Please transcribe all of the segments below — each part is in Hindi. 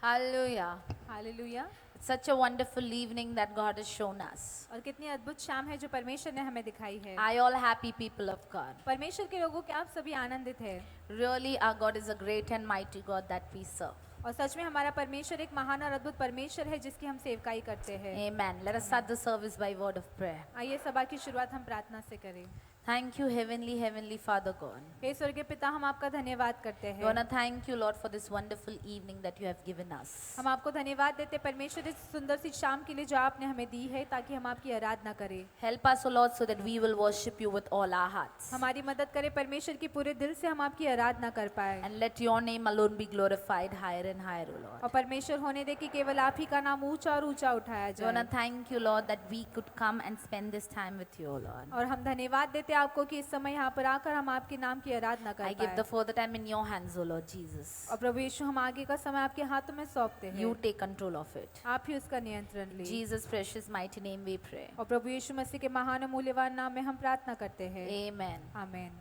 Hallelujah. Hallelujah. It's such a wonderful evening that God has shown us. और कितनी अद्भुत शाम है जो परमेश्वर ने हमें दिखाई है। Are you all happy people of God? परमेश्वर के लोगों के आप सभी आनंदित हैं। Really, our God is a great and mighty God that we serve. और सच में हमारा परमेश्वर एक महान और अद्भुत परमेश्वर है जिसकी हम सेवकाई करते हैं। Amen. Let us start the service by word of prayer. आइए सभा की शुरुआत हम प्रार्थना से करें। Thank you, Heavenly Father God. हे स्वर्गीय पिता, हम आपका धन्यवाद करते We हैं। want to thank you, Lord, for this wonderful evening that you have given us. हम आपको धन्यवाद देते हैं परमेश्वर इस सुंदर सी शाम के लिए जो आपने हमें दी है ताकि हम आपकी आराधना करें। Help us, O Lord, so that we will worship you with all our hearts. हमारी मदद करें परमेश्वर की पूरे दिल से हम आपकी आराधना कर पाए। And let your name alone be glorified higher and higher, O Lord. और परमेश्वर होने दे कि केवल आप ही का नाम ऊंचा और ऊंचा उठाया We want जाए। to thank you, Lord, that we could come and spend this time with you, O Lord. और हम धन्यवाद देते हैं आपको कि इस समय यहाँ पर आकर हम आपके नाम की आराधना I कर give the पाए। further time in your hands, O Lord Jesus. और प्रभु यीशु, हम आगे का समय आपके हाथों में सौंपते हैं। You take control of it. आप ही उसका नियंत्रण In लीजिए। Jesus' precious mighty name we pray. और प्रभु यीशु मसीह के महान और मूल्यवान नाम में हम प्रार्थना करते हैं। Amen. आमीन।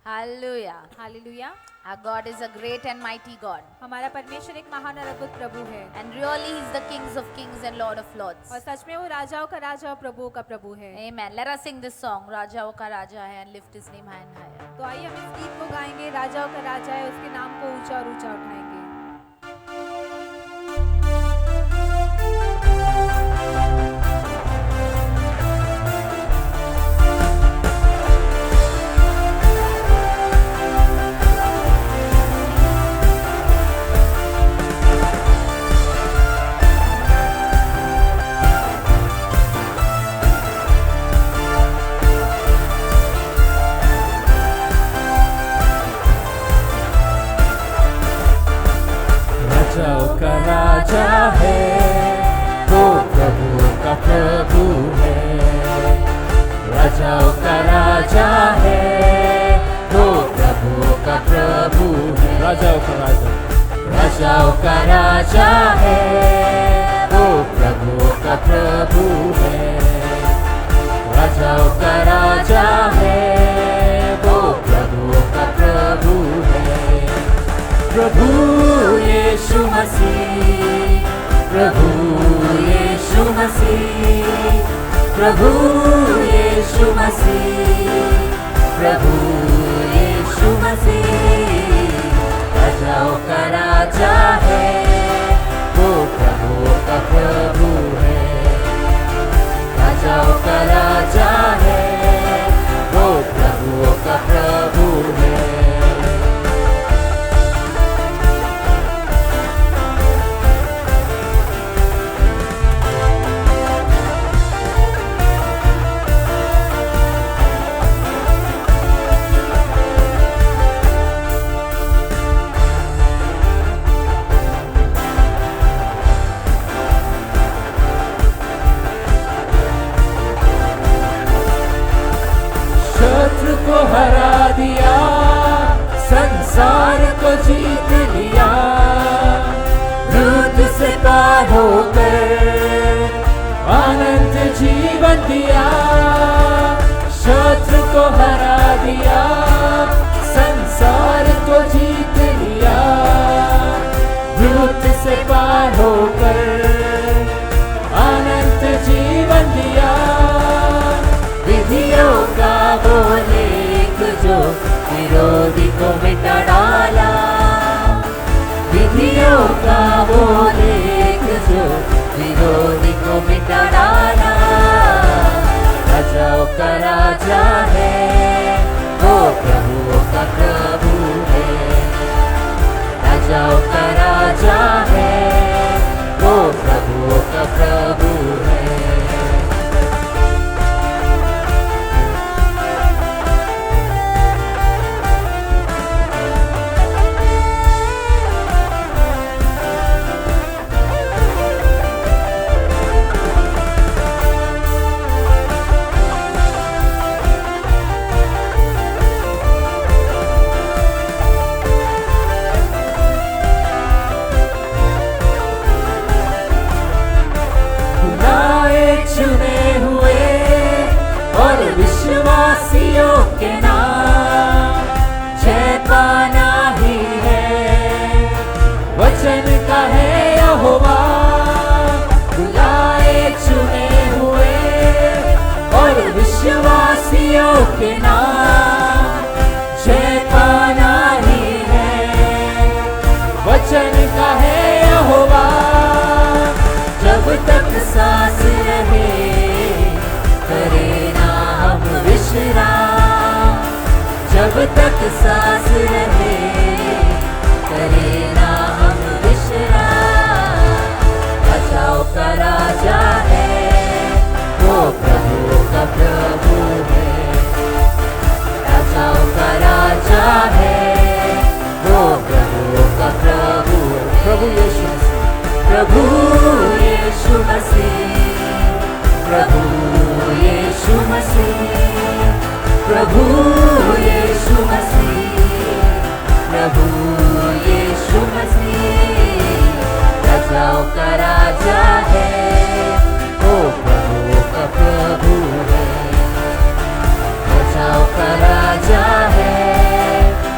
Hallelujah. Hallelujah. Our God is a great and mighty God. हमारा परमेश्वर एक महान और अद्भुत प्रभु है। And really, He's the King of Kings and Lord of Lords. और सच में वो राजाओं का राजा और प्रभुओं का प्रभु है। Amen. Let us sing this song, राजाओं का राजा है, and lift His name high and higher. तो आइए हम इस गीत को गाएंगे, राजाओं का राजा है, उसके नाम को ऊंचा और ऊंचा उठाएंगे। राजाओं का राजा है, वो प्रभुओं का प्रभु है। राजाओं का राजा है, वो प्रभुओं का प्रभु है। राजाओं का राजा, राजाओं का राजा है, वो प्रभुओं का प्रभु है। राजाओं का राजा है, वो प्रभुओं का प्रभु है। प्रभु यीशु मसीह, प्रभु यीशु मसीह, प्रभु यीशु मसीह, प्रभु यीशु मसीह। राजाओं का राजा है, वो प्रभुओं का प्रभु है। राजाओं का राजा है, वो प्रभुओं का प्रभु है। शत्रु को हरा दिया, संसार को जीत लिया। मृत्यु से पार होकर अनंत जीवन दिया। शत्रु को हरा दिया, संसार को जीत लिया। मृत्यु से पार होकर अनंत जीवन दिया। विधियों का वो लेख जो विरोधी को मिटा डाला। विधियों का वो लेख जो विरोधी को मिटा डाला। राजाओं का राजा है, वो प्रभुओं का प्रभु है। राजाओं का राजा है, वो प्रभुओं का प्रभु है। तक सांस रहे, करे ना हम विश्राम। राजाओं का राजा है, वो प्रभु का प्रभु है। राजाओं का राजा है, वो प्रभु का प्रभु है। प्रभु यीशु मसीह, प्रभु यीशु मसीह, प्रभु यीशु मसीह, प्रभु यीशु मसीह, प्रभु यीशु मसीह। राजाओं का राजा है, वो प्रभु का प्रभु है। राजाओं का राजा है,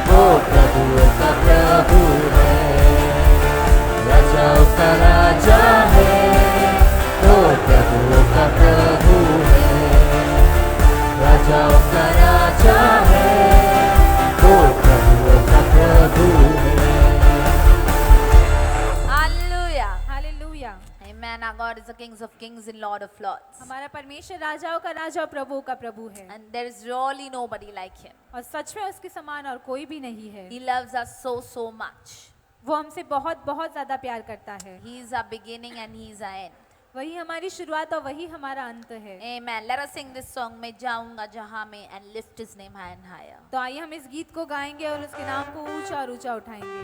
वो प्रभु का प्रभु है। राजाओं का राजा है, वो प्रभु का प्रभु है। राजाओं का राजा है, वो प्रभु का प्रभु है। Hallelujah. Hallelujah. Amen. Our God is the King of Kings and Lord of Lords. हमारा परमेश्वर राजाओं का राजा और प्रभुओं का प्रभु है, And there is really nobody like him. और सच में उसके समान और कोई भी नहीं है। He loves us so, so much. वो हमसे बहुत बहुत ज्यादा प्यार करता है। He is our beginning and he is our end. वही हमारी शुरुआत और वही हमारा अंत है। Amen. Let us sing this song, मैं जाऊंगा जहां में, and lift his name high and higher. तो आइए हम इस गीत को गाएंगे और उसके नाम को ऊंचा और ऊंचा उठाएंगे।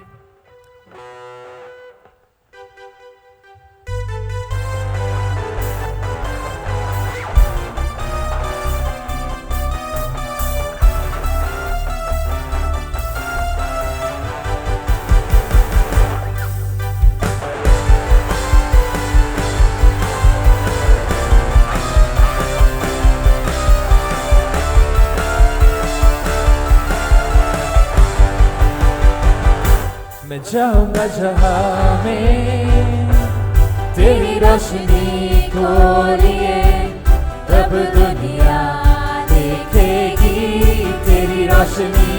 मैं जाऊंगा जहां में तेरी रोशनी को लिए, तब दुनिया देखेगी तेरी रोशनी।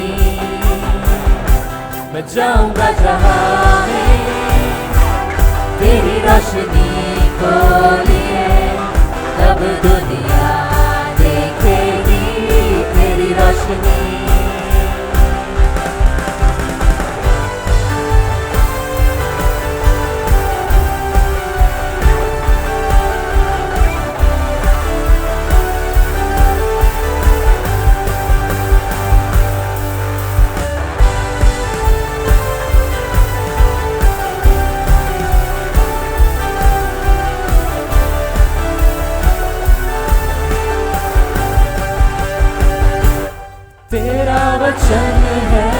मैं जाऊंगा जहां में तेरी रोशनी को लिए, तब दुनिया देखेगी तेरी रोशनी। तेरा वचन है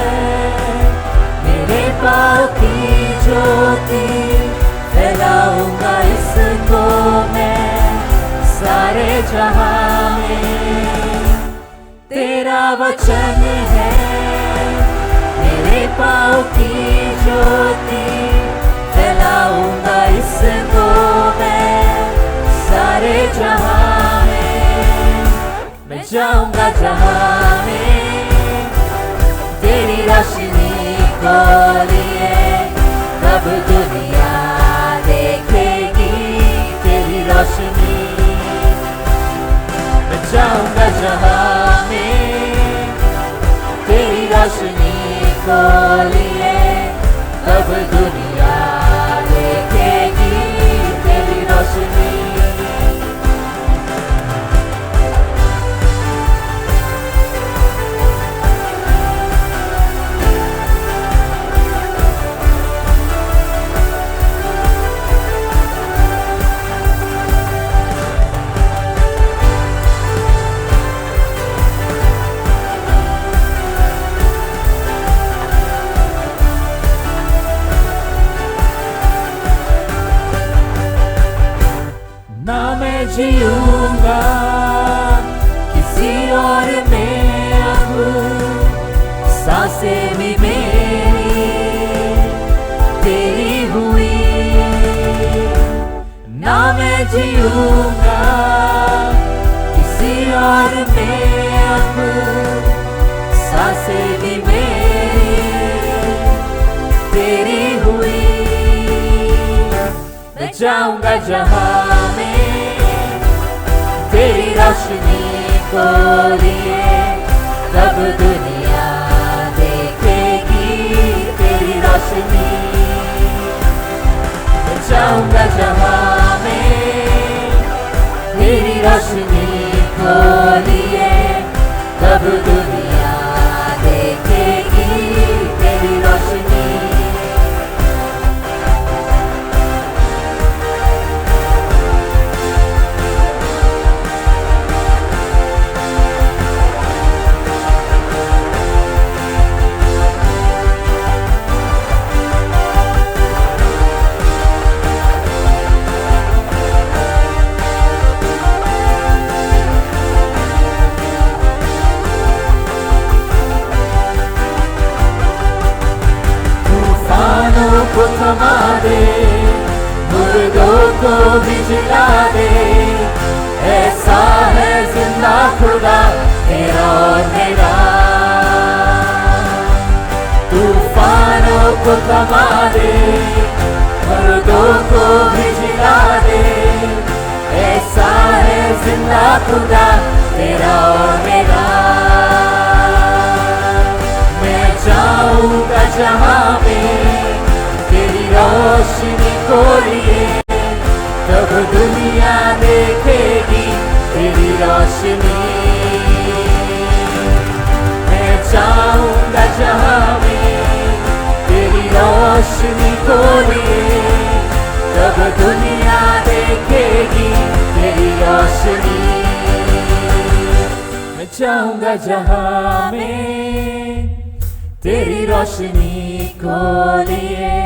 मेरे पाँव की ज्योति, फैलाऊंगा इसको मैं सारे जहां में। तेरा वचन है मेरे पाँव की ज्योति, फैलाऊंगा इसको मैं सारे जहां में। मैं जाऊंगा जहां में तेरी रोशनी को लिए, तब दुनिया देखेगी तेरी रोशनी। मैं जाऊंगा जहां में तेरी रोशनी को लिए, तब दुनिया देखेगी तेरी रोशनी। जीऊंगा किसी और में अब, सांसें भी मेरी तेरी हुई। ना मैं जीऊंगा किसी और में अब, सांसें भी मेरी तेरी हुई। मैं जाऊंगा जहां में तेरी रोशनी को लिए, तब दुनिया रोशनी। मैं जाऊंगा जहां में तेरी रोशनी को लिए, तब दुनिया देखेगी तेरी रोशनी। को थमा दे, मुर्दों को भी जिला दे, ऐसा है जिंदा खुदा तेरा और मेरा। तूफानों को थमा दे, मुर्दों को भी जिला दे, ऐसा है जिंदा खुदा तेरा और मेरा। मैं जाऊंगा जहां में तेरी रोशनी को लिए, तब दुनिया देखेगी तेरी रोशनी। मैं जाऊंगा जहां में तेरी रोशनी को लिए, तब दुनिया देखेगी तेरी रोशनी। मैं जाऊंगा जहां में तेरी रोशनी को लिए,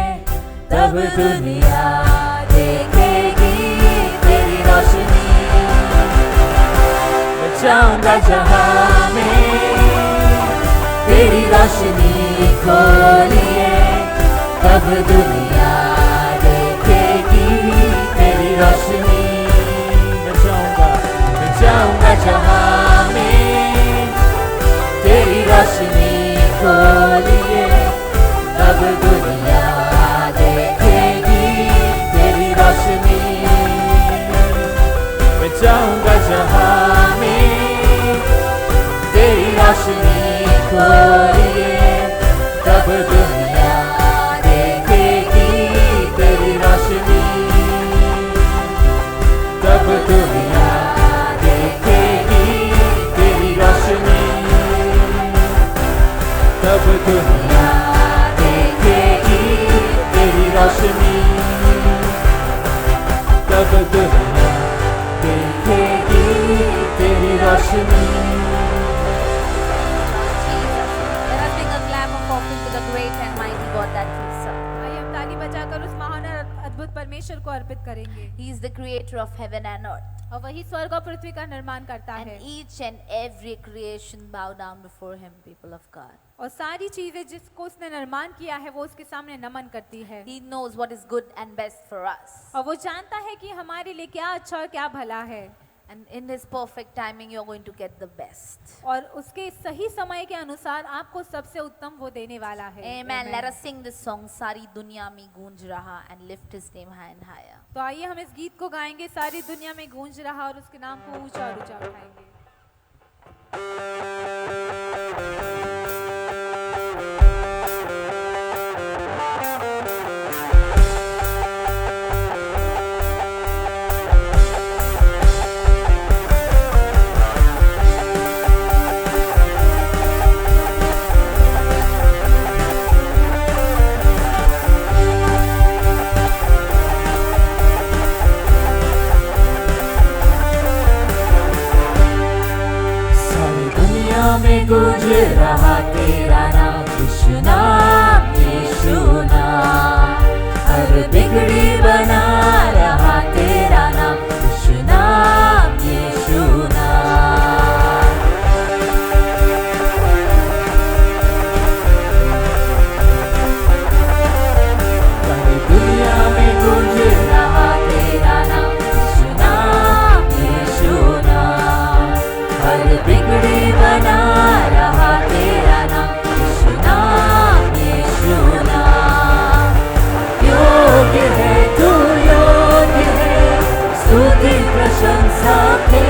तब दुनिया देखेगी तेरी रोशनी। मैं जाऊंगा जहां में तेरी रोशनी को लिए, तब दुनिया देखेगी तेरी रोशनी। मैं जाऊंगा जहां में तेरी रोशनी को लिए, तब दुनिया मैं जाऊंगा जहां में तेरी रोशनी को लिए, तब दुनिया देखेगी तेरी रोशनी। तब दुनिया देखेगी तेरी रोशनी। तब दुनिया देखेगी तेरी रोशनी। तब दुनिया देखेगी तेरी रोशनी। Let us sing a clap of offering to the great and mighty God that we serve. आइए हम ताली बजाकर उस महान और अद्भुत परमेश्वर को अर्पित करेंगे। He is the creator of heaven and earth. और वही स्वर्ग और पृथ्वी का निर्माण करता And है, each and every creation bow down before him, people of God. और सारी चीजें जिसको उसने निर्माण किया है वो उसके सामने नमन करती है। He knows what is good and best for us. और वो जानता है कि हमारे लिए क्या अच्छा और क्या भला है, And in his perfect timing, you're going to get the best. और उसके सही समय के अनुसार आपको सबसे उत्तम वो देने वाला है। Amen. Let us sing this song, सारी दुनिया में गूंज रहा, and lift his name high and higher. तो आइए हम इस गीत को गाएंगे, सारी दुनिया में गूंज रहा, और उसके नाम को ऊंचा और ऊंचा उठाएंगे। में गूंज रहा तेरा नाम, यीशु नाम, यीशु नाम। हर बिगड़ी बना रहा तेरा नाम, यीशु नाम, यीशु नाम। सारी दुनिया में गूंज रहा तेरा नाम, यीशु नाम, यीशु नाम। हर बिगड़ी बना रहा तेरा नाम, यीशु नाम, यीशु नाम। योग्य है तू, योग्य है स्तुति प्रशंसा के,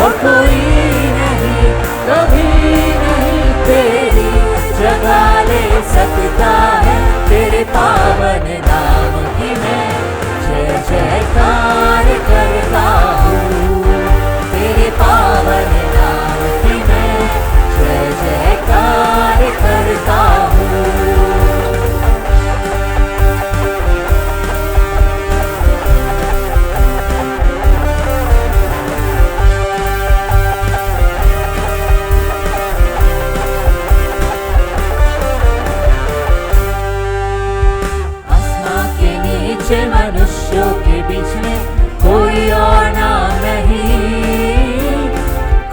और कोई नहीं, कभी नहीं तेरी जगह ले सकता है। तेरे पावन नाम की मैं जय जयकार करता हूँ। तेरे पावन नाम की मैं जय जयकार करता हूँ। मनुष्यों के बीच में कोई और नाम नहीं,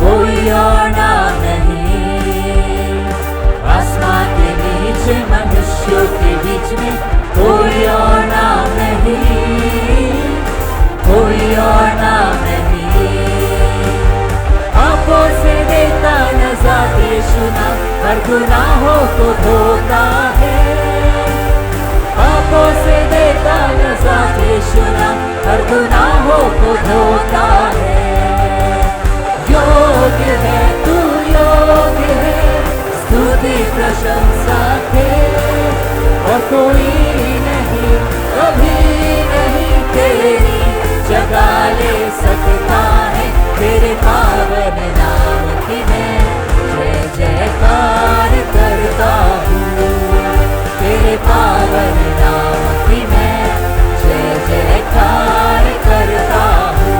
कोई और नाम नहीं। आसमान के नीचे मनुष्यों के बीच में कोई और नाम नहीं, कोई और नाम नहीं। आंखों से देता नज़ात यीशु नाम हर गुनाहों को धोता है। आंखों से देता नज़ात यीशु नाम हर गुनाहों को धोता है। योग्य है तू, योग्य है स्तुति प्रशंसा के, और कोई नहीं कभी नहीं तेरी जगह ले सकता है। तेरे पावन नाम की मैं जय जयकार करता हूँ। तेरे पावन नाम की मैं जय जयकार करता हूँ।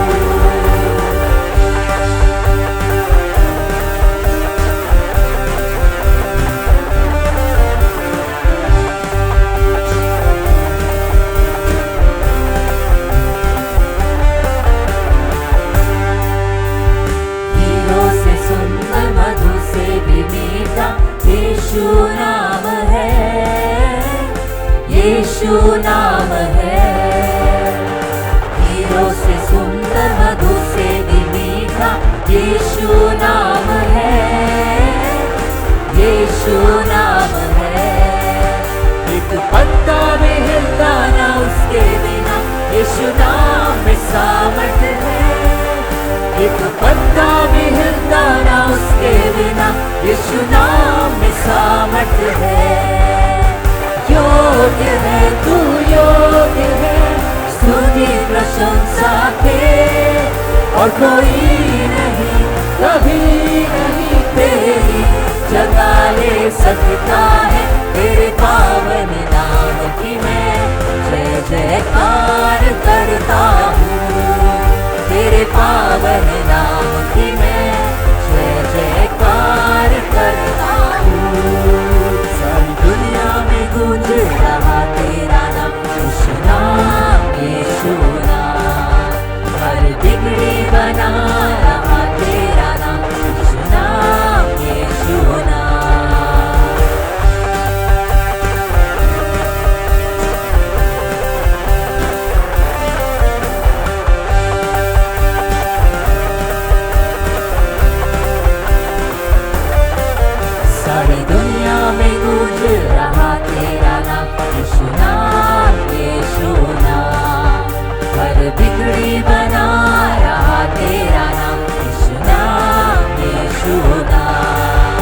हीरों से सुंदर मधु से भी मीठा यीशु नाम है, यीशु नाम है। हीरों से सुंदर मधु से भी मीठा यीशु नाम है, यीशु नाम है। एक पत्ता भी हिलता ना उसके बिना यीशु नाम में सामर्थ है। एक पत्ता भी हिलता ना उसके बिना यीशु नाम में सामर्थ है। योग्य है तू, योग्य है स्तुति प्रशंसा के, और कोई नहीं कभी नहीं तेरी जगह ले सकता है। तेरे पावन नाम की मैं जय जयकार करता हूँ। तेरे पावन नाम की मैं जय जयकार करता हूँ। सारी दुनिया में गूंज रहा तेरा नाम यीशु नाम, यीशु नाम। हर बिगड़ी बना रहा तेरा नाम यीशु नाम, यीशु नाम। सारी दुनिया में गूंज रहा तेरा नाम यीशु नाम, यीशु नाम। हर बिगड़ी बना रहा तेरा नाम यीशु नाम, यीशु नाम।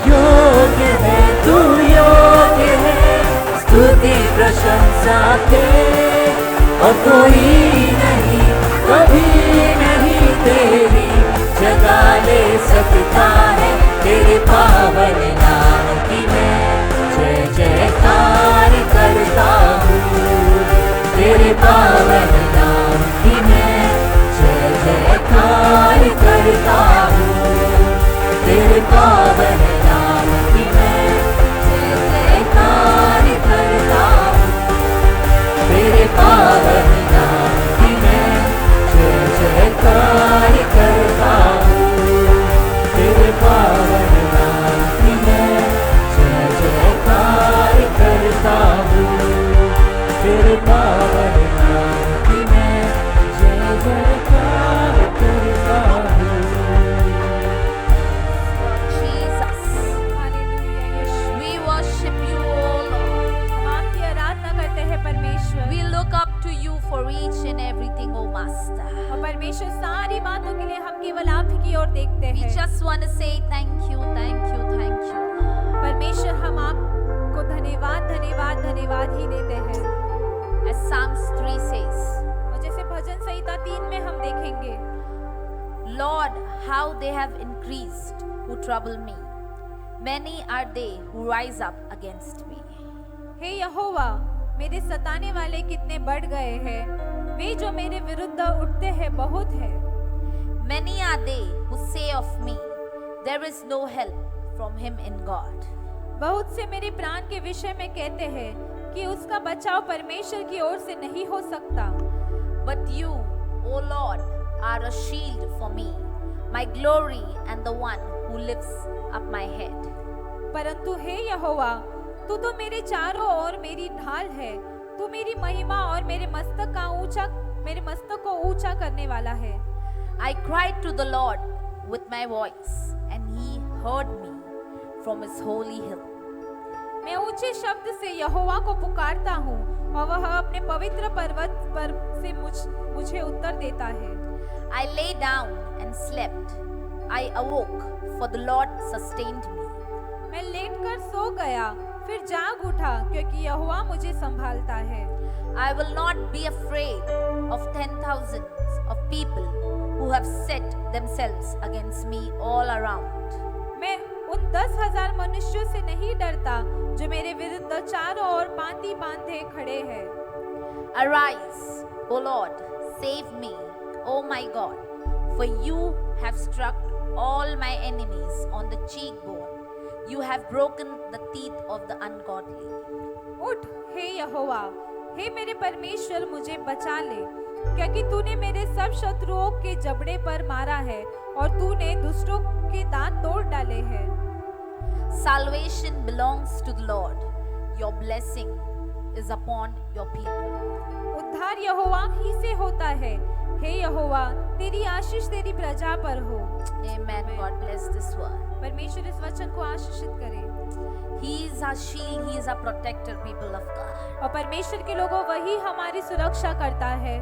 योग्य है तू, योग्य है स्तुति प्रशंसा के, और कोई नहीं कभी नहीं तेरी जगह ले सकता है। तेरे पावन नाम की मैं जय जयकार करता हूँ। तेरे पावन नाम की मैं जय जयकार करता हूँ। तेरे पावन नाम की मैं जय जयकार करता हूँ। तेरे पावन नाम की मैं जय जयकार करता हूँ। तेरे पावन नाम की मैं जय जयकार करता हूँ। तेरे पावन नाम की मैं जय जयकार करता हूँ। Jesus, हालेलुया यीशु। we worship you, O Lord. हम आपकी आराधना करते हैं परमेश्वर। We look up to you for each and everything, O Master. और परमेश्वर सारी बातों के लिए हम केवल आप ही की ओर देखते We हैं। just want to say thank you, thank you, thank you. परमेश्वर हम आपको उनको धन्यवाद धन्यवाद धन्यवाद ही देते हैं। As Psalms 3 says, और जैसे भजन संहिता 3 में हम देखेंगे, Lord, how they have increased who trouble me. Many are they who rise up against me. हे यहोवा, मेरे सताने वाले कितने बढ़ गए हैं, वे जो मेरे विरुद्ध उठते हैं बहुत है। Many are they who say of me, there is no help from him in God. बहुत से मेरे प्राण के विषय में कहते हैं कि उसका बचाव परमेश्वर की ओर से नहीं हो सकता। But you, O Lord, are a shield for me, my glory and the one who lifts up my head. परंतु हे यहोवा, तू तो मेरे चारों ओर मेरी ढाल है, तू मेरी महिमा और मेरे मस्तक को ऊंचा करने वाला है। I cried to the Lord with my voice, and he heard me from his holy hill. मैं ऊंचे शब्द से यहोवा को पुकारता हूँ और वह अपने पवित्र पर्वत पर से मुझे उत्तर देता है। I lay down and slept. I awoke, for the Lord sustained me. मैं लेटकर सो गया, फिर जाग उठा, क्योंकि यहोवा मुझे संभालता है। I will not be afraid of 10,000s of people who have set themselves against me all around. मैं उन 10,000 मनुष्यों से नहीं डरता जो मेरे विरुद्ध चारों ओर पांति बांधे खड़े हैं। Arise, O Lord, save me, O my God, for you have struck all my enemies on the cheekbone. You have broken the teeth of the ungodly. उठ हे यहोवा, हे मेरे परमेश्वर, मुझे बचा ले, क्योंकि तूने मेरे सब शत्रुओं के जबड़े पर मारा है और तूने दुष्टों के दांत तोड़ डाले हैं। Salvation belongs to the Lord. Your blessing is upon your people. उद्धार यहोवा ही से होता है। हे यहोवा, तेरी आशीष तेरी प्रजा पर हो। Amen. God bless this word. परमेश्वर इस वचन को आशीषित करे। He is our shield. He is our protector, people of God. और परमेश्वर के लोगों, वही हमारी सुरक्षा करता है।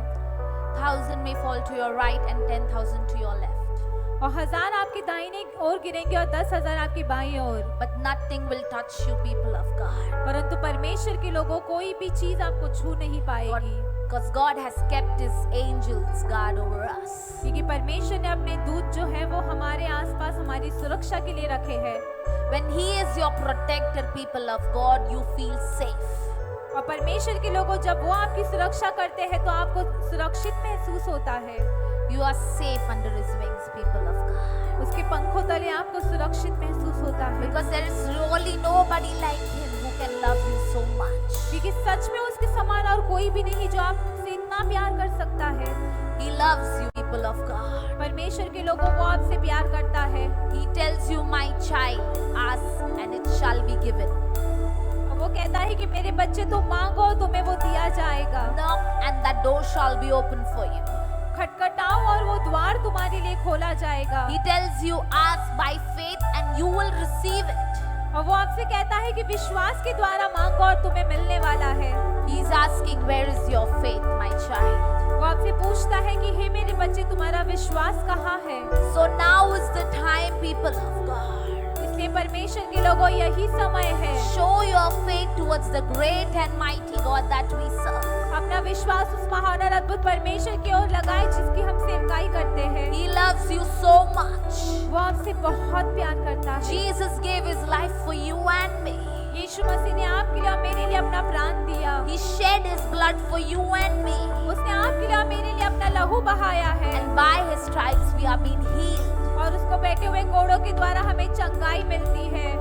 1,000 may fall to your right and 10,000 to your left, और 1000 आपकी दाहिनी ओर गिरेंगे और 10,000 आपकी बाईं ओर, but nothing will touch you, people of God. परंतु परमेश्वर के लोगों, कोई भी चीज आपको छू नहीं पाएगी, Because God has kept His angels guard over us. क्योंकि परमेश्वर ने अपने दूत जो है वो हमारे आसपास हमारी सुरक्षा के लिए रखे हैं। When He is your protector, people of God, you feel safe. और परमेश्वर के लोगों, जब वो आपकी सुरक्षा करते हैं तो आपको सुरक्षित महसूस होता है। You are safe under His wings, people of God. उसके पंखों तले आपको सुरक्षित महसूस होता है, Because there is really nobody like Him who can love you so much. क्योंकि सच में उसके समान और कोई भी नहीं जो आपसे इतना प्यार कर सकता है। He loves you, people of God. परमेश्वर के लोगों, वो आपसे प्यार करता है। He tells you, my child, ask and it shall be given. और वो कहता है कि मेरे बच्चे, तुम मांगो तुम्हें वो दिया जाएगा। Knock and that door shall be open for you. खटखटाओ और वो द्वार तुम्हारे लिए खोला जाएगा। He tells you, ask by faith and you will receive it. और वो आपसे कहता है कि विश्वास के द्वारा मांगो और तुम्हें मिलने वाला है। He is asking, where is your faith, my child? वो आपसे पूछता है कि हे मेरे बच्चे, तुम्हारा विश्वास कहाँ है? So now is the time, people of God. इसलिए परमेश्वर के लोगों, यही समय है। Show your faith towards the great and mighty God that we serve. अपना विश्वास उस महान और अद्भुत परमेश्वर की ओर लगाए जिसकी हम सेवकाई करते हैं। He loves you so much. वो आपसे बहुत प्यार करता है। Jesus gave His life for you and me. यीशु मसीह ने आपके लिए और मेरे लिए अपना प्राण दिया। He shed His blood for you and me. उसने आपके लिए और मेरे लिए अपना लहू बहाया है। And by His stripes we are being healed. और उसको बैठे हुए कोड़ों के द्वारा हमें चंगाई मिलती है।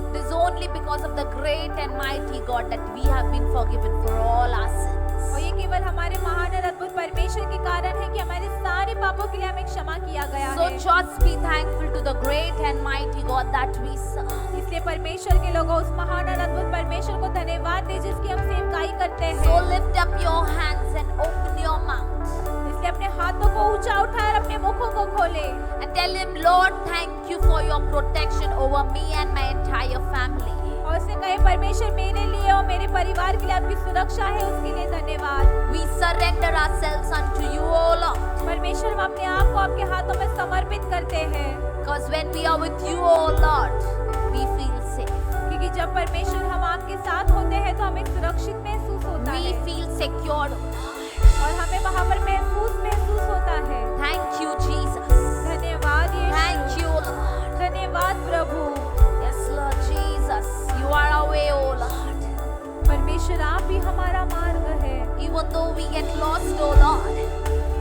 It is only because of the great and mighty God that we have been forgiven for all our sins. और ये केवल हमारे महान और अद्भुत परमेश्वर के कारण है कि हमारे सारे पापों के लिए हमें क्षमा किया गया So है। just be thankful to the great and mighty God that we serve. इसलिए परमेश्वर के लोगों, उस महान और अद्भुत परमेश्वर को धन्यवाद दे जिसकी हम सेवकाई करते हैं। So lift up your hands and open your mouth इसलिए अपने हाथों को ऊंचा उठाए और अपने मुखों को खोले and tell Him, Lord, thank you for your protection over me and my entire family. और उसने कहे, परमेश्वर, मेरे लिए और मेरे परिवार के लिए आपकी सुरक्षा है, उसके लिए धन्यवाद। We surrender ourselves unto you, O Lord. परमेश्वर, हम अपने आप को आपके हाथों में समर्पित करते हैं, Because when we are with you, O Lord, we feel safe. कि क्योंकि जब परमेश्वर हम आपके साथ होते हैं तो हमें सुरक्षित महसूस होता We है feel secure. और हमें वहाँ पर महसूस होता है। Thank you, Jesus. धन्यवाद Thank यीशु, you, Lord. धन्यवाद प्रभु। Yes, Lord Jesus. You are our way, oh Lord. परमेश्वर आप ही हमारा मार्ग है। Even though we get lost, oh Lord.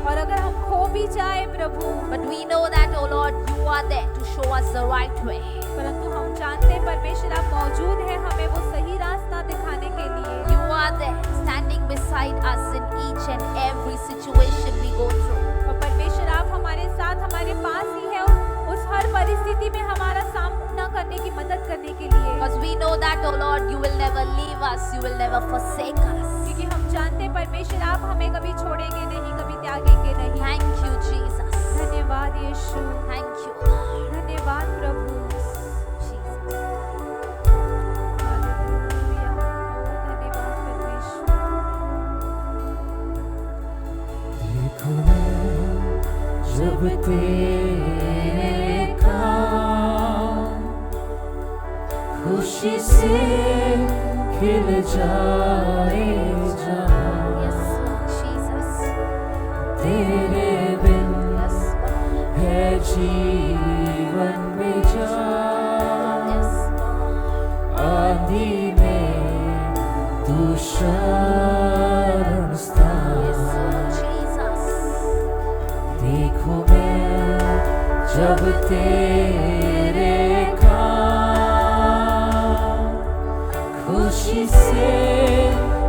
और अगर हम खो भी जाए प्रभु, But we know that, oh Lord, you are there to show us the right way. परंतु हम जानते हैं परमेश्वर आप मौजूद हैं हमें वो सही रास्ता दिखाने के लिए। You are there, standing beside us in each and every situation we go through. और परमेश्वर आप हमारे साथ हमारे पास ही है उस हर परिस्थिति में हमारा सामना करने की मदद करने के लिए। Because we know that, oh Lord, you will never leave us, you will never forsake us. क्योंकि हम जानते हैं परमेश्वर आप हमें कभी छोड़ेंगे नहीं, कभी त्यागेंगे नहीं। Thank you, Jesus. धन्यवाद यीशु, Thank you, Lord. धन्यवाद प्रभु। Jesus. हालेलुया। धन्यवाद परमेश्वर। देखो मैं जब तेरे काम खुशी से खिल जाए जहाँ, Yes, Lord Jesus. तेरे बिन Yes, Lord. है जीवन में जान, Yes, Lord. आंधी में तू शरण स्थान। Yes, Lord Jesus. देखो मैं जब तेरे काम खुशी से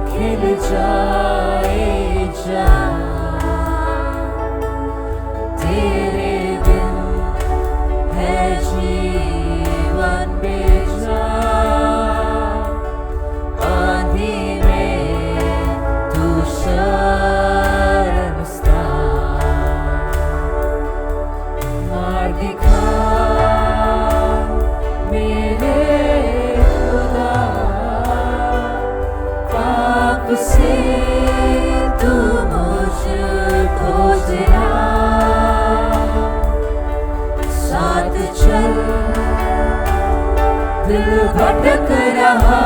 खिल जाए जहाँ, तेरे बिन है जीवन बेजान, आंधी में तू शरण स्थान। मार्ग दिखा मेरे खुदा, पाप से तू मुझको जला, साथ चल दिल भटक रहा,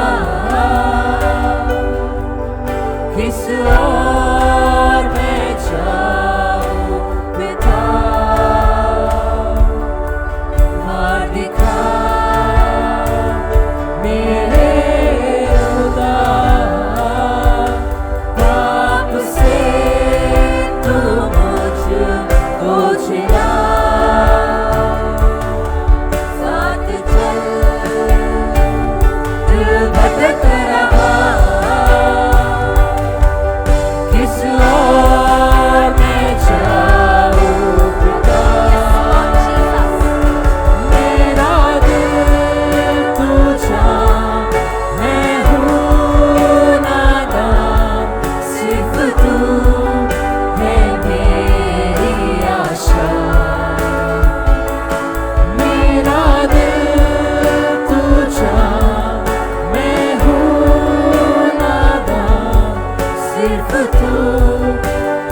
किस ओर मैं जाऊं पिता, मार्ग दिखा मेरे खुदा, पाप से तू मुझको छुड़ा, साथ चल दिल भटक रहा, किस ओर मैं जाऊं पिता। मेरा दिल तू जान, मैं हूँ नादान, सिर्फ तू है मेरी आशा। मेरा दिल तू जान, मैं हूँ नादान, सिर्फ तू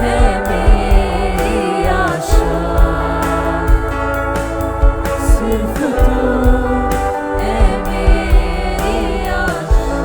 है मेरी आशा, सिर्फ तू है मेरी आशा।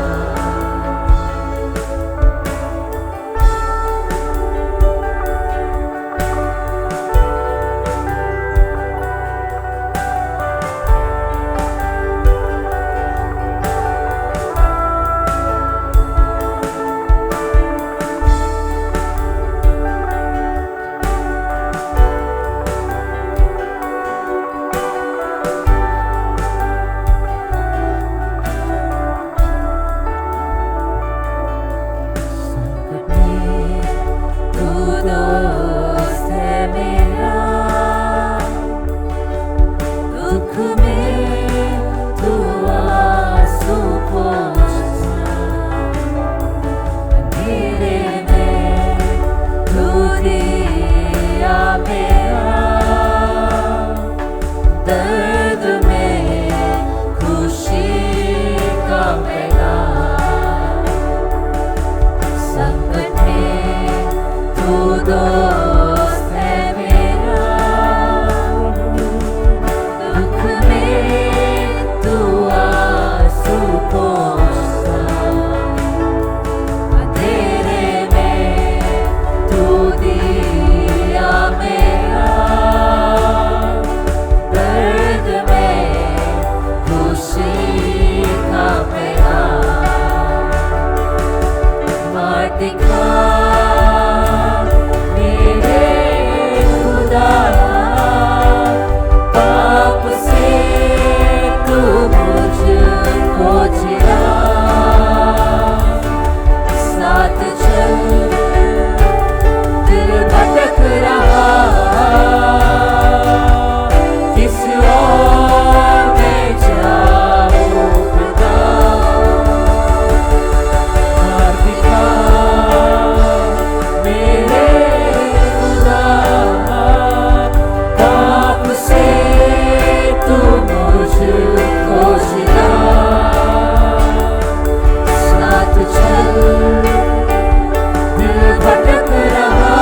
दिखा मेरे खुदा, पाप से तू मुझको छिड़ा, साथ चल दिल भटक रहा, किस ओर मैं जाऊं पिता, मार्ग दिखा मेरे खुदा, पाप से तू मुझको छिड़ा, साथ चल दिल भटक रहा,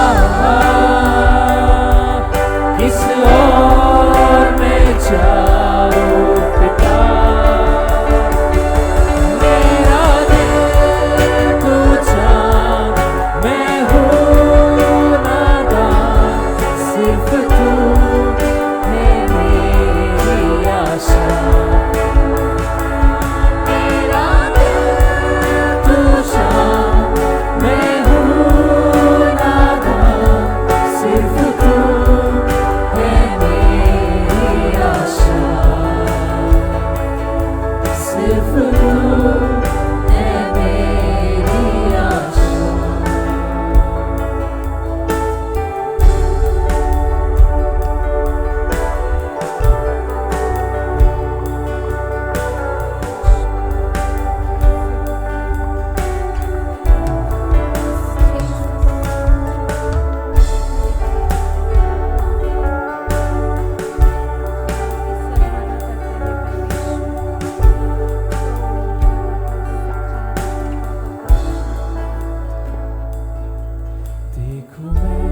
किस ओर मैं जाऊं पिता, मेरा दिल तू जान, मैं हूँ नादान, सिर्फ तू है मेरी आशा, मेरा दिल तू जान, मैं हूँ नादान, सिर्फ तू है मेरी आशा, सिर्फ तू है मेरी आशा। देखूं मैं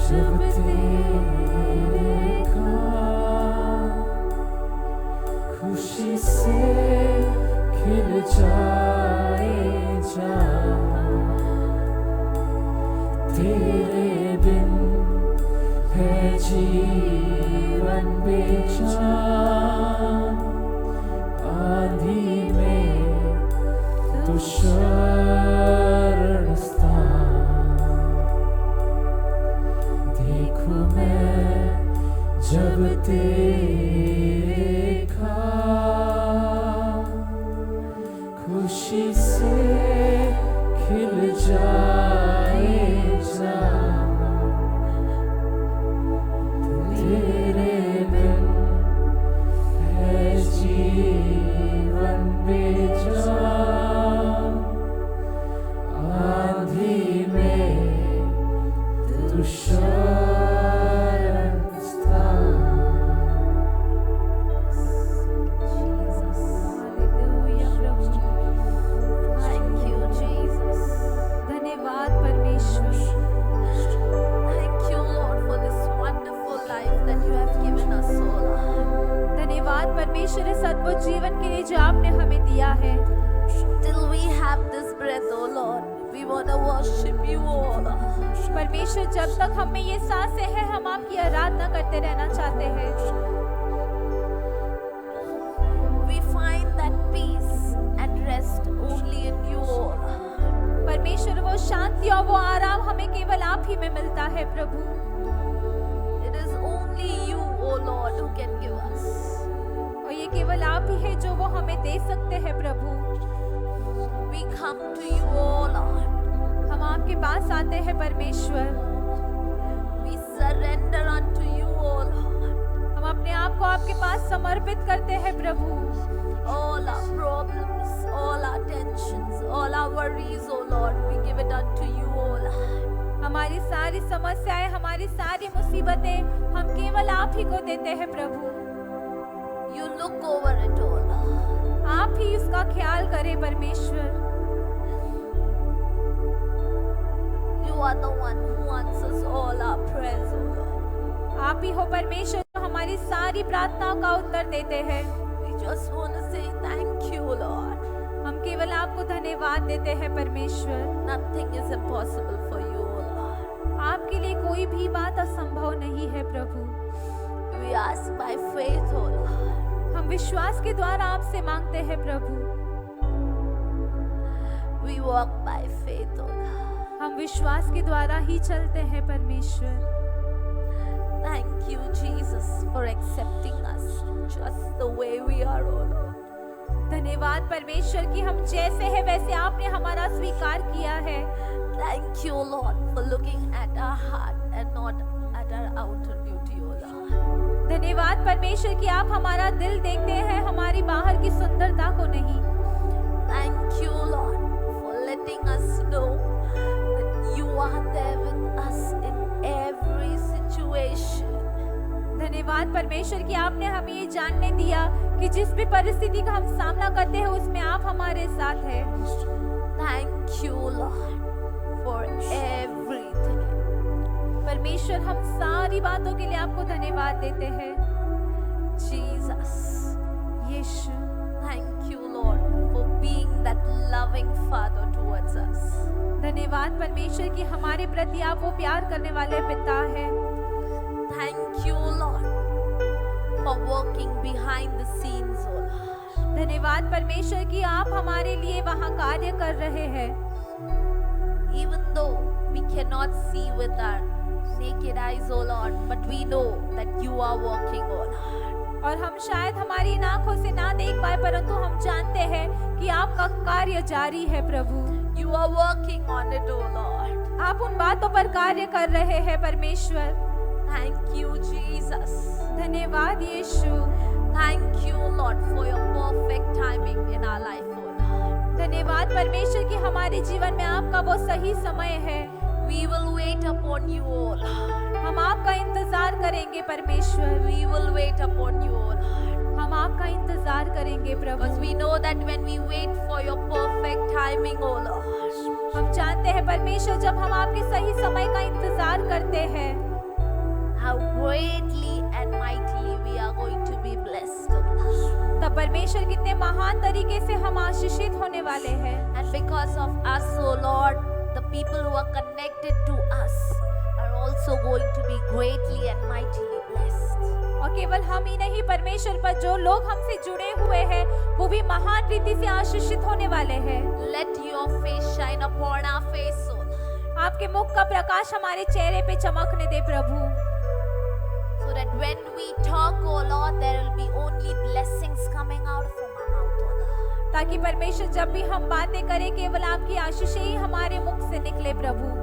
जब तेरे काम खुशी से खिल जाए जहां, तेरे बिन है जीवन बेजान, आंधी में तू शरण स्थान, देखूं मैं जब तेरे काम खुशी से खिल जाए जहां, तेरे बिन है जीवन बेजान, आंधी में तू शरण स्थान। Hallelujah Prabhu, Thank you, Jesus. धन्यवाद परमेश्वर, Thank you, Lord, for this wonderful life that you have given us, oh Lord. धन्यवाद परमेश्वर इस अद्भुत जीवन के लिए जो आपने हमें दिया है। Till we have this breath, oh Lord, we want to worship you, oh Lord. परमेश्वर जब तक हमें ये सांसें हैं हम आपकी आराधना करते रहना चाहते हैं। We find that peace and rest only in you, oh Lord. परमेश्वर वो शांति और वो आराम हमें केवल आप ही में मिलता है प्रभु। It is only you, oh Lord, who can give us. और ये केवल आप ही है जो वो हमें दे सकते हैं प्रभु। We come to you, oh Lord. हम आपके पास आते हैं परमेश्वर, We surrender unto you, oh Lord. हम अपने आप को आपके पास समर्पित करते हैं प्रभु। All our problems, all our tensions, all our worries, oh Lord, we give it unto you, oh Lord. हमारी सारी समस्याएं, हमारी सारी मुसीबतें हम केवल आप ही को देते हैं प्रभु। You look over it, oh Lord. आप ही इसका ख्याल करें परमेश्वर। You are the one who answers all our prayers, oh Lord. आप ही हो परमेश्वर जो हमारी सारी प्रार्थनाओं का उत्तर देते हैं। We just want to say thank you, Lord. हम केवल आपको धन्यवाद देते हैं परमेश्वर। Nothing is impossible for you, oh Lord. आपके लिए कोई भी बात असंभव नहीं है प्रभु। We ask by faith, oh Lord. हम विश्वास के द्वारा आपसे मांगते हैं प्रभु। We walk by faith, oh Lord. हम विश्वास के द्वारा ही चलते हैं परमेश्वर। Thank you, Jesus, for accepting us just the way we are, oh Lord. धन्यवाद परमेश्वर कि हम जैसे हैं वैसे आपने हमारा स्वीकार किया है। Thank you, Lord, for looking at our heart and not at our outer beauty, oh Lord. धन्यवाद परमेश्वर कि आप हमारा दिल देखते हैं, हमारी बाहर की सुंदरता को नहीं। Thank you, Lord, for letting us know that you are there with us in every situation. धन्यवाद परमेश्वर कि आपने हमें ये जानने दिया कि जिस भी परिस्थिति का हम सामना करते हैं उसमें आप हमारे साथ हैं। Thank you, Lord, for everything. परमेश्वर हम सारी बातों के लिए आपको धन्यवाद देते हैं। Jesus, Yeshu, thank you, Lord, for being that loving Father towards us. धन्यवाद परमेश्वर कि हमारे प्रति आप वो प्यार करने वाले पिता हैं। Thank you, Lord, for working behind the scenes, oh Lord. धन्यवाद परमेश्वर कि आप हमारे लिए वहाँ कार्य कर रहे हैं। Even though we cannot see with our naked eyes, oh Lord, but we know that you are working, oh Lord. और हम शायद हमारी इन आँखों से ना देख पाए, परंतु हम जानते हैं कि आपका कार्य जारी है प्रभु। You are working on it, oh Lord. आप उन बातों पर कार्य कर रहे हैं परमेश्वर। Thank you, Jesus. धन्यवाद यीशु। Thank you, Lord, for your perfect timing in our life, oh Lord. धन्यवाद परमेश्वर कि हमारे जीवन में आपका वो सही समय है। We will wait upon you, oh Lord. हम आपका इंतजार करेंगे परमेश्वर। We will wait upon you, oh Lord. हम आपका इंतजार करेंगे प्रभु। Because we know that when we wait for your perfect timing, oh Lord, हम जानते हैं परमेश्वर जब हम आपके सही समय का इंतजार करते हैं, how greatly and mightily we are going to be blessed, oh Lord. तब परमेश्वर कितने महान तरीके से हम आशीषित होने वाले हैं। And because of us, oh Lord, the people who are connected to us are also going to be greatly and mightily blessed. और केवल हम ही नहीं परमेश्वर पर जो लोग हमसे जुड़े हुए हैं वो भी महान रीति से आशीषित होने वाले हैं। Let your face shine upon our face, oh Lord, आपके मुख का प्रकाश हमारे चेहरे पे चमकने दे प्रभु, so that when we talk, oh Lord, there will be only blessings coming out from our mouth, oh Lord. ताकि परमेश्वर जब भी हम बातें करें केवल आपकी आशीषें ही हमारे मुख से निकले प्रभु।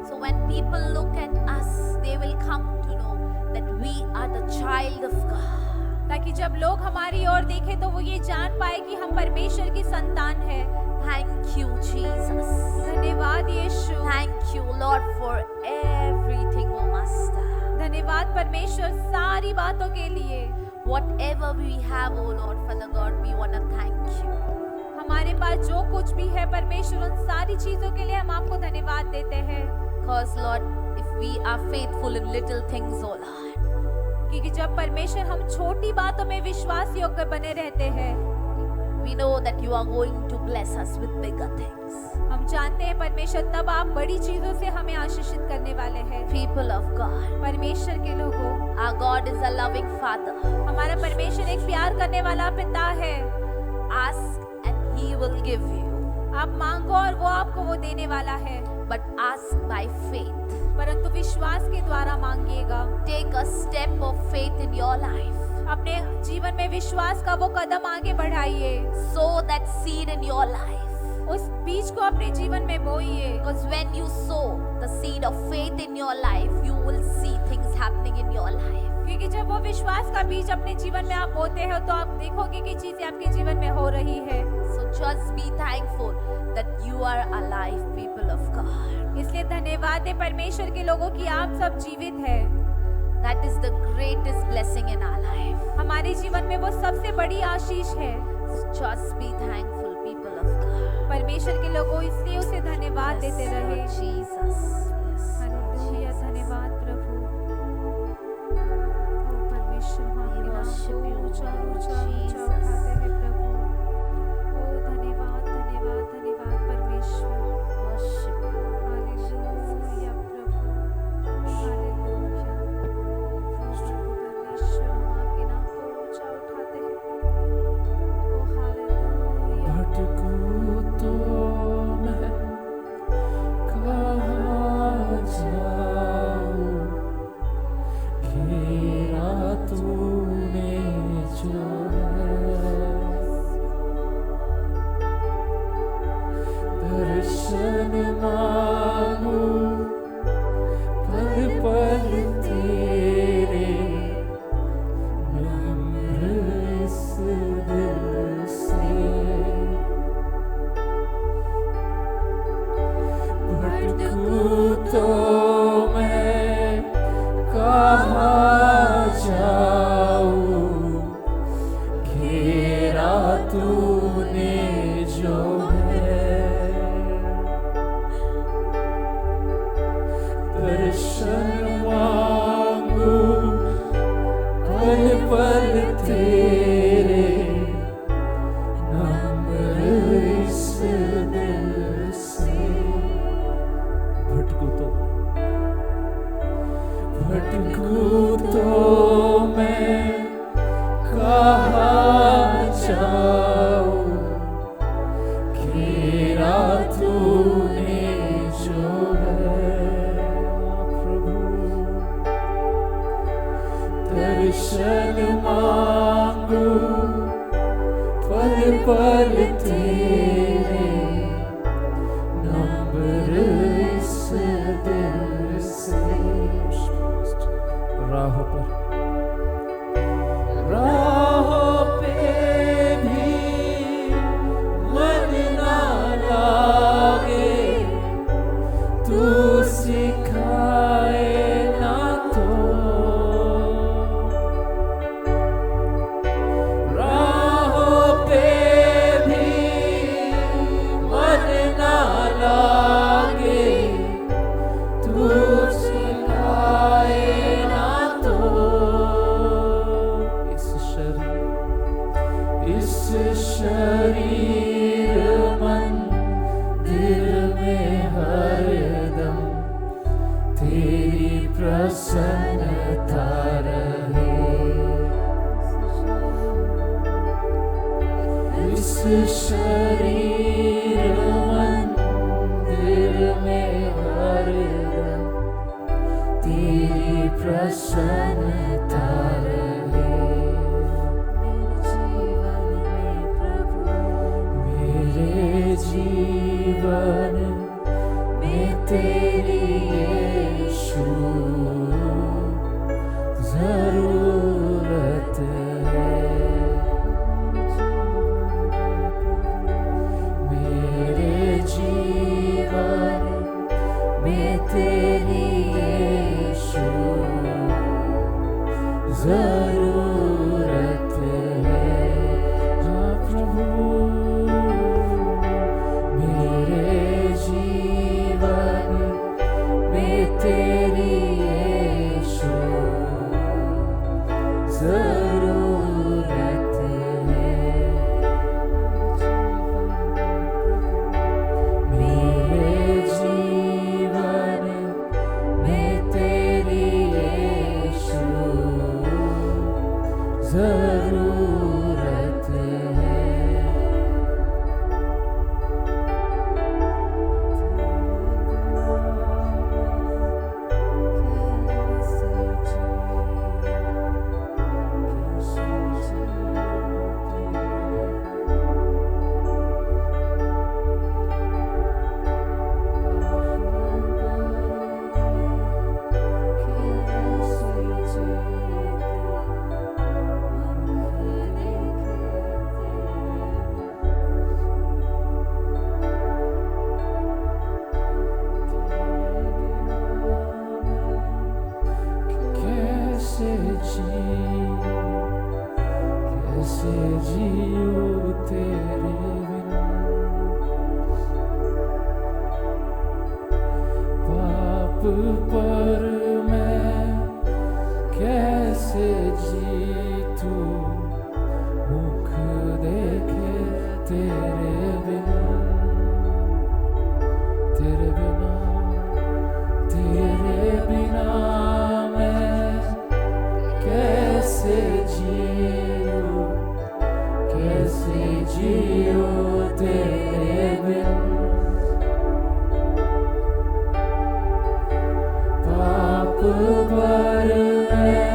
So when people look at us, they will come to know that we are the child of God. ताकि जब लोग हमारी ओर देखें तो वो ये जान पाए कि हम परमेश्वर की संतान हैं। Thank you, Jesus. धन्यवाद यीशु। Thank you, Lord, for everything, oh Master. धन्यवाद परमेश्वर सारी बातों के लिए। Whatever we have, oh Lord, Father God, we want to thank you. हमारे पास जो कुछ भी है परमेश्वर उन सारी चीजों के लिए हम आपको धन्यवाद देते हैं। Because, Lord, if we are faithful in little things, oh Lord, क्योंकि जब परमेश्वर हम छोटी बातों में विश्वास योग्य बने रहते हैं, we know that you are going to bless us with bigger things. हम जानते हैं परमेश्वर तब आप बड़ी चीजों से हमें आशीषित करने वाले हैं। People of God, परमेश्वर के लोगों, our God is a loving Father. हमारा परमेश्वर एक प्यार करने वाला पिता है। Ask and He will give you. आप मांगो और वो आपको वो देने वाला है, But ask by faith. परंतु विश्वास के द्वारा मांगिएगा। Take a step of faith in your life. अपने जीवन में विश्वास का वो कदम आगे बढ़ाइए। Sow that seed in your life. उस बीज को अपने जीवन में बोइए। Because when you sow the seed of faith in your life, you will see things happening in your life. क्योंकि जब वो विश्वास का बीज अपने जीवन में आप बोते हो तो आप देखोगे कि चीजें आपके जीवन में हो रही है। So just be thankful that you are alive, people of God. इसलिए धन्यवाद है परमेश्वर के लोगों की आप सब जीवित हैं। That is the greatest blessing in our life. हमारे जीवन में वो सबसे बड़ी आशीष है। So just be thankful, people of God. परमेश्वर के लोगों इसलिए उसे धन्यवाद देते Yes, रहे। Lord Jesus. Yes, Lord hallelujah, Jesus. धन्यवाद प्रभु। ओ परमेश्वर हम आपके नाम worship को you, ऊंचा Lord ऊंचा ऊंचा Jesus. उठाते हैं प्रभु। ओ धन्यवाद धन्यवाद धन्यवाद परमेश्वर। Worship you, Lord Jesus. Hallelujah प्रभु, हालेलुया। ओ प्रभु परमेश्वर हम आपके नाम को ऊंचा उठाते हैं प्रभु। ओ हालेलुया। भटकूं तो मैं दर्शन मांगू पल पल तेरे नंबर इस दिल से राहों पे भी मन ना लागे तू सिखाए ना तो राहों पे भी मन ना लागे तू सिखाए ना तो इस शरीर मंदिर में हरदम तेरी प्रसन्नता रहे इस शरीर मंदिर में हरदम तेरी प्रसन्नता रहे जीवन में तेरी यीशु जरूरत है मेरे जीवन में तेरी यीशु जरूरत है हाँ प्रभु जीवन में तेरी यीशु जरूरत है मेरे जीवन में तेरी यीशु जरूरत है कैसे जियो तेरे बिन पाप पर मैं कैसे जीतू मुख देखे तेरे बिना मैं कैसे जियो तेरे बिन पाप पर मैं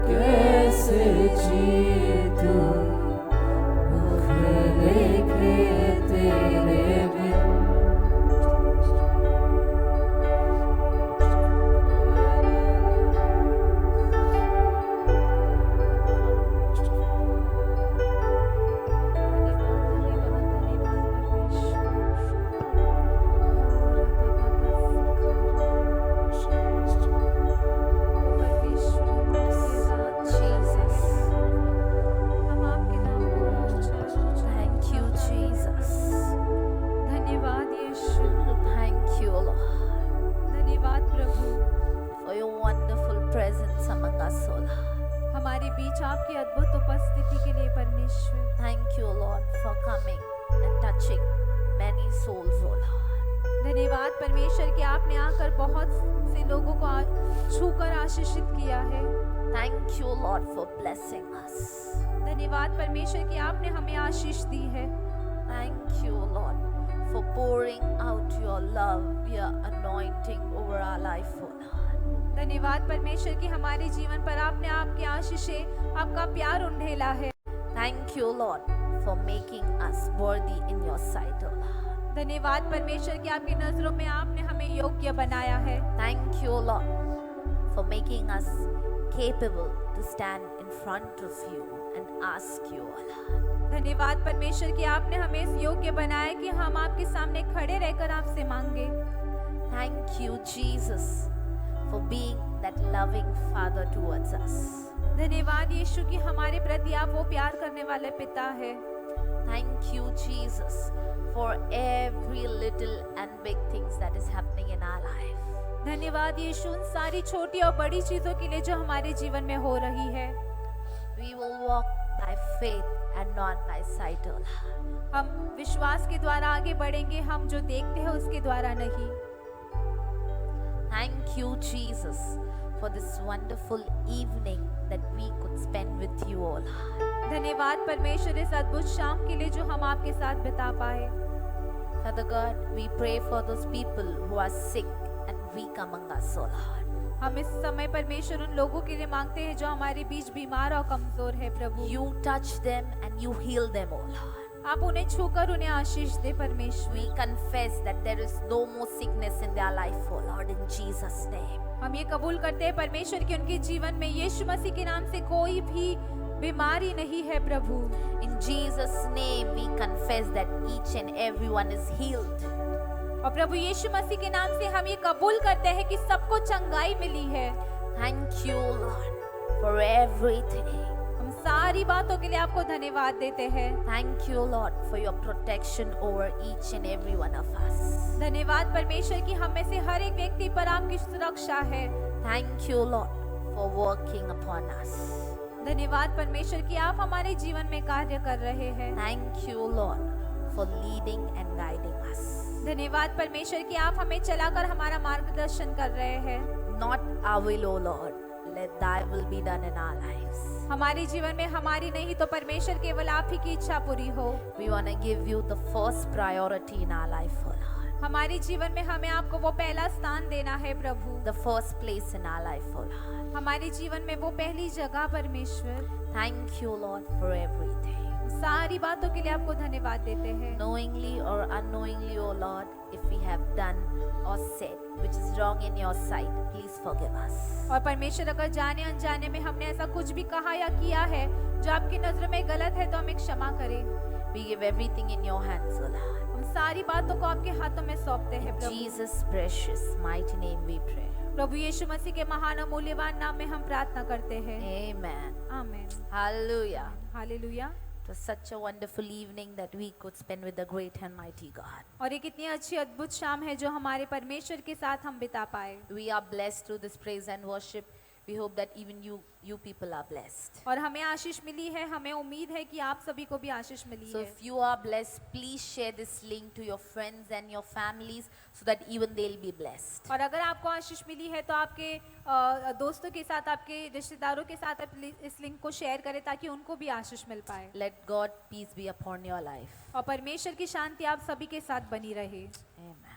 कैसे जीतू मुख देखे तेरे बिन हमारे बीच आपकी अद्भुत उपस्थिति के लिए परमेश्वर Thank you, Lord, for coming and touching many souls, oh Lord. धन्यवाद परमेश्वर कि आपने आकर बहुत से लोगों को छूकर आशीषित किया है। Thank you, Lord, for blessing us. धन्यवाद परमेश्वर कि आपने हमें आशीष दी है। Thank you, Lord, for pouring out your love, your anointing over our life, oh Lord. धन्यवाद परमेश्वर कि हमारे जीवन पर आपने आपकी आशीषें, आपका प्यार उंडेला है। Thank you, Lord, for making us worthy in your sight, oh Lord. धन्यवाद परमेश्वर कि आपकी नजरों में आपने हमें योग्य बनाया है। Thank you, Lord, for making us capable to stand in front of you and ask you, oh Lord. धन्यवाद परमेश्वर कि आपने हमें इस योग्य बनाया कि हम आपके सामने खड़े रहकर आपसे मांगे। Thank you, Jesus, for being that loving Father towards us. धन्यवाद यीशु कि हमारे प्रति आप वो प्यार करने वाले पिता है। Thank you, Jesus, for every little and big things that is happening in our life. धन्यवाद यीशु उन सारी छोटी और बड़ी चीजों के लिए जो हमारे जीवन में हो रही है। We will walk by faith and not by sight, oh Lord. हम विश्वास के द्वारा आगे बढ़ेंगे, हम जो देखते हैं उसके द्वारा नहीं। Thank you, Jesus, for this wonderful evening that we could spend with you, oh Lord. धन्यवाद परमेश्वर इस अद्भुत शाम के लिए जो हम आपके साथ बिता पाए। Father God, we pray for those people who are sick and weak among us, oh Lord. हम इस समय परमेश्वर उन लोगों के लिए मांगते हैं जो हमारे बीच बीमार और कमजोर है प्रभु। You touch them and you heal them, oh Lord. आप उन्हें छूकर उन्हें आशीष दे परमेश्वर। We confess that there is no more sickness in their life, oh Lord, in Jesus' name. हम ये कबूल करते हैं परमेश्वर कि उनके जीवन में यीशु मसीह के नाम से कोई भी बीमारी नहीं है प्रभु। In Jesus' name, we confess that each and everyone is healed. और प्रभु यीशु मसीह के नाम से हम ये कबूल करते हैं कि सबको चंगाई मिली है। Thank you, Lord, for everything. हम सारी बातों के लिए आपको धन्यवाद देते हैं। Thank you, Lord, for your protection over each and every one of us. धन्यवाद परमेश्वर कि हम में से हर एक व्यक्ति पर आपकी सुरक्षा है। Thank you, Lord, for working upon us. धन्यवाद परमेश्वर कि आप हमारे जीवन में कार्य कर रहे हैं। Thank you, Lord, for leading and guiding us. धन्यवाद परमेश्वर कि आप हमें चलाकर हमारा मार्गदर्शन कर रहे हैं। Not our will, O Lord, let thy will be done in our lives. हमारे जीवन में हमारी नहीं तो परमेश्वर केवल आप ही की इच्छा पूरी हो। We want to give you the first priority in our life, O Lord. हमारे जीवन में हमें आपको वो पहला स्थान देना है प्रभु। The first place in our life, O Lord. हमारे जीवन में वो पहली जगह परमेश्वर। Thank you, Lord, for everything. सारी बातों के लिए आपको धन्यवाद देते हैं। Knowingly or unknowingly, O Lord, if we have done or said which is wrong in your sight, please forgive us. और परमेश्वर अगर जाने अनजाने में हमने ऐसा कुछ भी कहा या किया है जो आपकी नजरों में गलत है तो हमें क्षमा करें। We give everything in your hands, O Lord. हम सारी बातों को आपके हाथों में सौंपते हैं In Prabhu. Jesus' precious mighty name we pray. प्रभु यीशु मसीह के महान और मूल्यवान नाम में हम प्रार्थना करते हैं। Amen. आमीन। Hallelujah. Hallelujah. It was such a wonderful evening that we could spend with the great and mighty God. और एक इतनी अच्छी अद्भुत शाम है जो हमारे परमेश्वर के साथ हम बिता पाए। We are blessed through this praise and worship. We hope that even you people are blessed. और हमें आशीष मिली है, हमें उम्मीद है कि आप सभी को भी आशीष मिली So है। if you are blessed, please share this link to your friends and your families so that even they'll be blessed. और अगर आपको आशीष मिली है तो आपके दोस्तों के साथ, आपके रिश्तेदारों के साथ आप इस लिंक को शेयर करें ताकि उनको भी आशीष मिल पाए। Let God peace be upon your life. और परमेश्वर की शांति आप सभी के साथ बनी रहे। Amen.